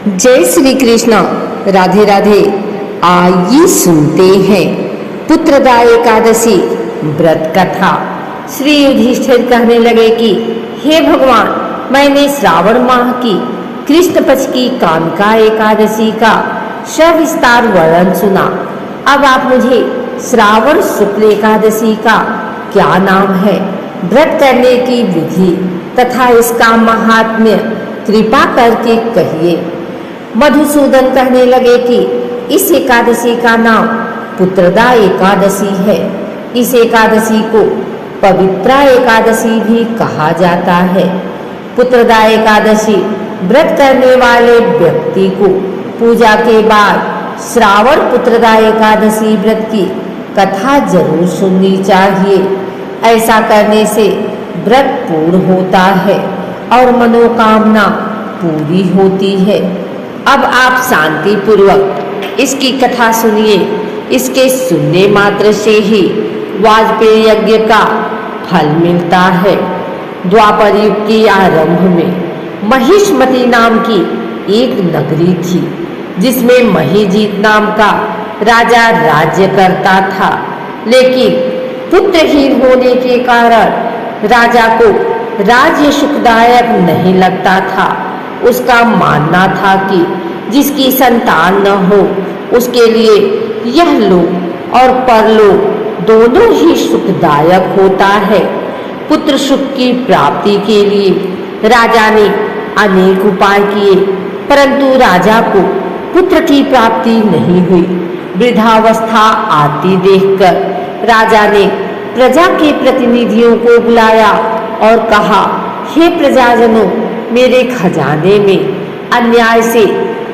जय श्री कृष्ण। राधे राधे। आइए सुनते हैं पुत्रदा एकादशी व्रत कथा। श्री युधिष्ठिर कहने लगे कि हे भगवान, मैंने श्रावण माह की कृष्ण पक्ष की कामिका एकादशी का सविस्तार वर्णन सुना। अब आप मुझे श्रावण शुक्ल एकादशी का क्या नाम है, व्रत करने की विधि तथा इसका महात्म्य कृपा करके कहिए। मधुसूदन कहने लगे कि इस एकादशी का नाम पुत्रदा एकादशी है। इस एकादशी को पवित्रा एकादशी भी कहा जाता है। पुत्रदा एकादशी व्रत करने वाले व्यक्ति को पूजा के बाद श्रावण पुत्रदा एकादशी व्रत की कथा जरूर सुननी चाहिए। ऐसा करने से व्रत पूर्ण होता है और मनोकामना पूरी होती है। अब आप शांति पूर्वक इसकी कथा सुनिए। इसके सुनने मात्र से ही वाजपेयी यज्ञ का फल मिलता है। द्वापर युग के आरंभ में महिष्मती नाम की एक नगरी थी, जिसमें महीजीत नाम का राजा राज्य करता था। लेकिन पुत्रहीन होने के कारण राजा को राज्य सुखदायक नहीं लगता था। उसका मानना था कि जिसकी संतान न हो, उसके लिए यह लोक और परलोक दोनों ही सुखदायक होता है। पुत्र सुख की प्राप्ति के लिए राजा ने अनेक उपाय किए, परंतु राजा को पुत्र की प्राप्ति नहीं हुई। वृद्धावस्था आती देखकर राजा ने प्रजा के प्रतिनिधियों को बुलाया और कहा, हे प्रजाजनों, मेरे खजाने में अन्याय से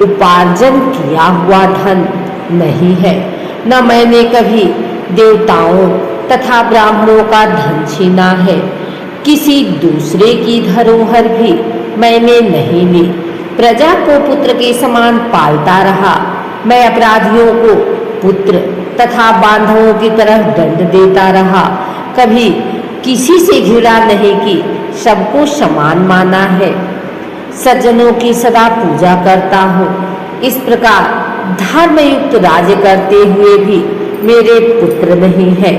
उपार्जन किया हुआ धन नहीं है। न मैंने कभी देवताओं तथा ब्राह्मणों का धन छीना है। किसी दूसरे की धरोहर भी मैंने नहीं ली। प्रजा को पुत्र के समान पालता रहा। मैं अपराधियों को पुत्र तथा बांधवों की तरह दंड देता रहा। कभी किसी से घृणा नहीं की, सबको समान माना है। सज्जनों की सदा पूजा करता हूँ। इस प्रकार धर्मयुक्त राज्य करते हुए भी मेरे पुत्र नहीं है,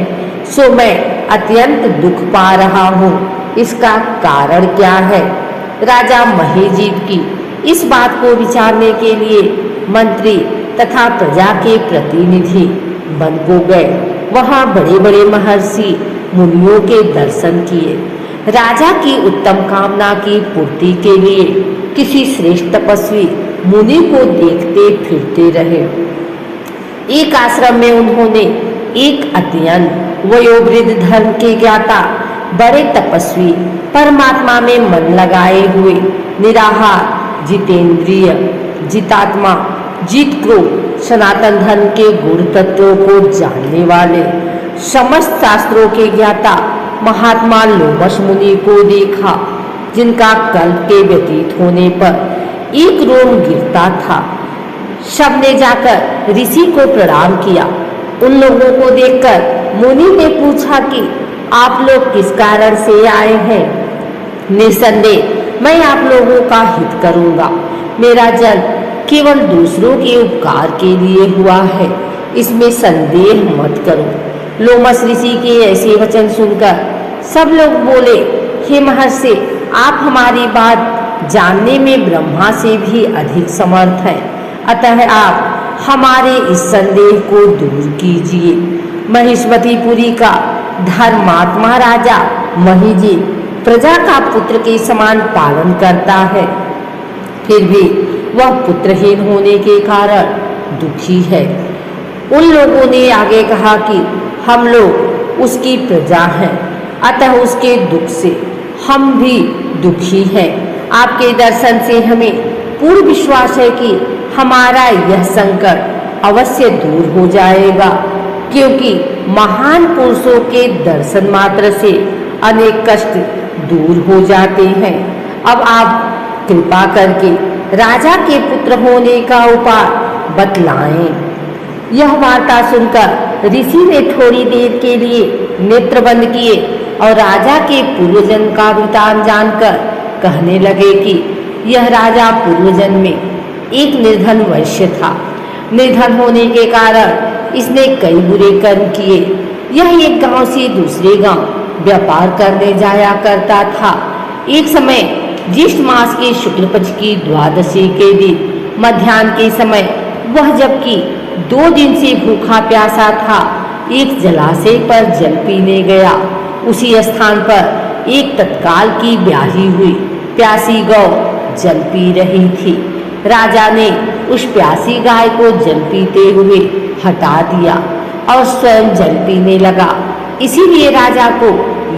सो मैं अत्यंत दुख पा रहा हूँ। इसका कारण क्या है? राजा महीजीत की इस बात को विचारने के लिए मंत्री तथा प्रजा के प्रतिनिधि वन को गए। वहाँ बड़े बड़े महर्षि मुनियों के दर्शन किए। राजा की उत्तम कामना की पूर्ति के लिए किसी श्रेष्ठ तपस्वी मुनि को देखते फिरते रहे। एक आश्रम में उन्होंने एक अत्यंत वयोवृद्ध धर्म के ज्ञाता, बड़े तपस्वी, परमात्मा में मन लगाए हुए, निराहार, जितेंद्रिय, जितात्मा, जीत क्रोध, सनातन धर्म के गुण तत्वों को जानने वाले, समस्त शास्त्रों के ज्ञाता महात्मा लोमश मुनि को देखा, जिनका कल्प के व्यतीत होने पर एक रोम गिरता था। सबने जाकर ऋषि को प्रणाम किया। उन लोगों को देखकर मुनि ने पूछा कि आप लोग किस कारण से आए हैं? निसंदेह मैं आप लोगों का हित करूंगा। मेरा जन्म केवल दूसरों के उपकार के लिए हुआ है, इसमें संदेह मत करो। लोमश ऋषि के ऐसे वचन सुनकर सब लोग बोले, हे महर्षि, आप हमारी बात जानने में ब्रह्मा से भी अधिक समर्थ हैं, अतः आप हमारे इस संदेह को दूर कीजिए। महिष्मतीपुरी का धर्मात्मा राजा महीजीत प्रजा का पुत्र के समान पालन करता है, फिर भी वह पुत्रहीन होने के कारण दुखी है। उन लोगों ने आगे कहा कि हम लोग उसकी प्रजा हैं, अतः उसके दुख से हम भी दुखी हैं। आपके दर्शन से हमें पूर्ण विश्वास है कि हमारा यह संकट अवश्य दूर हो जाएगा, क्योंकि महान पुरुषों के दर्शन मात्र से अनेक कष्ट दूर हो जाते हैं। अब आप कृपा करके राजा के पुत्र होने का उपाय बतलाएं। यह वार्ता सुनकर ऋषि ने थोड़ी देर के लिए नेत्र बंद किए और राजा के पूर्वजन का वृतांत जानकर कहने लगे कि यह राजा पूर्वजन में एक निर्धन वैश्य था। निर्धन होने के कारण इसने कई बुरे कर्म किए। यह एक गांव से दूसरे गांव व्यापार करने जाया करता था। एक समय ज्येष्ठ मास के शुक्ल पक्ष की द्वादशी के दिन मध्याह्न के समय वह जबकि 2 दिन से भूखा प्यासा था, एक जलाशय पर जल पीने गया। उसी स्थान पर एक तत्काल की ब्याही हुई प्यासी गौ जल पी रही थी। राजा ने उस प्यासी गाय को जल पीते हुए हटा दिया और स्वयं जल पीने लगा। इसीलिए राजा को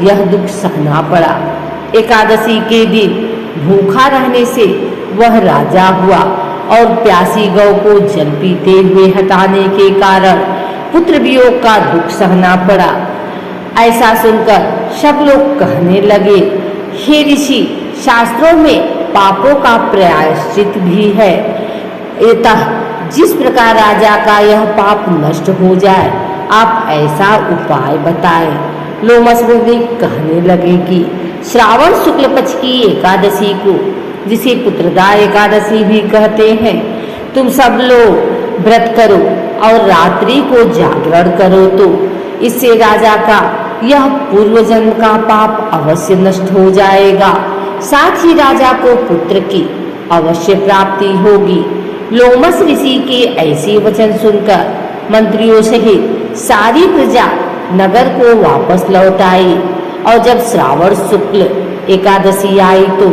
यह दुख सहना पड़ा। एकादशी के दिन भूखा रहने से वह राजा हुआ और प्यासी गौ को जल पीते हुए हटाने के कारण पुत्र वियोग का दुख सहना पड़ा। ऐसा सुनकर सब लोग कहने लगे, हे ऋषि, शास्त्रों में पापों का प्रायश्चित भी है। अतः जिस प्रकार राजा का यह पाप नष्ट हो जाए, आप ऐसा उपाय बताएं। लोमस मुनि कहने लगे कि श्रावण शुक्ल पक्ष की एकादशी को, जिसे पुत्रदा एकादशी भी कहते हैं, तुम सब लोग व्रत करो और रात्रि को जागरण करो, तो इससे राजा का यह पूर्व जन्म का पाप अवश्य नष्ट हो जाएगा। साथ ही राजा को पुत्र की अवश्य प्राप्ति होगी। लोमस ऋषि के ऐसे वचन सुनकर मंत्रियों सहित सारी प्रजा नगर को वापस लौट आई और जब श्रावण शुक्ल एकादशी आई तो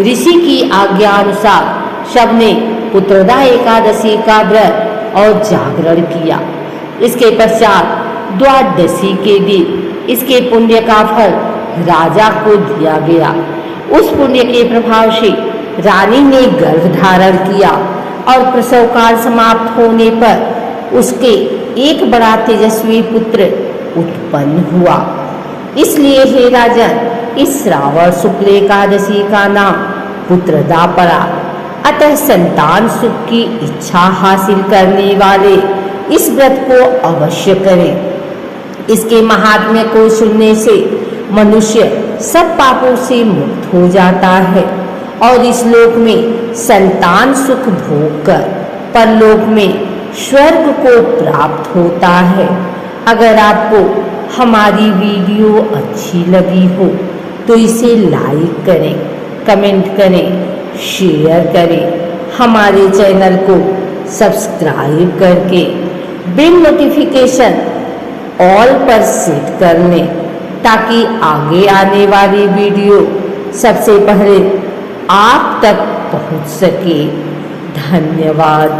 ऋषि की आज्ञा अनुसार सबने पुत्रदा एकादशी का व्रत और जागरण किया। इसके पश्चात द्वादशी के दिन इसके पुण्य का फल राजा को दिया गया। उस पुण्य के प्रभाव से रानी ने गर्भ धारण किया और प्रसव काल समाप्त होने पर उसके एक बड़ा तेजस्वी पुत्र उत्पन्न हुआ। इसलिए हे राजन, इस श्रावण शुक्ल एकादशी का नाम पुत्रदा पड़ा। अतः संतान सुख की इच्छा हासिल करने वाले इस व्रत को अवश्य करें। इसके महात्म्य को सुनने से मनुष्य सब पापों से मुक्त हो जाता है और इस लोक में संतान सुख भोग कर परलोक में स्वर्ग को प्राप्त होता है। अगर आपको हमारी वीडियो अच्छी लगी हो तो इसे लाइक करें, कमेंट करें, शेयर करें। हमारे चैनल को सब्सक्राइब करके बिल नोटिफिकेशन ऑल पर सेट कर लें ताकि आगे आने वाली वीडियो सबसे पहले आप तक पहुंच सके। धन्यवाद।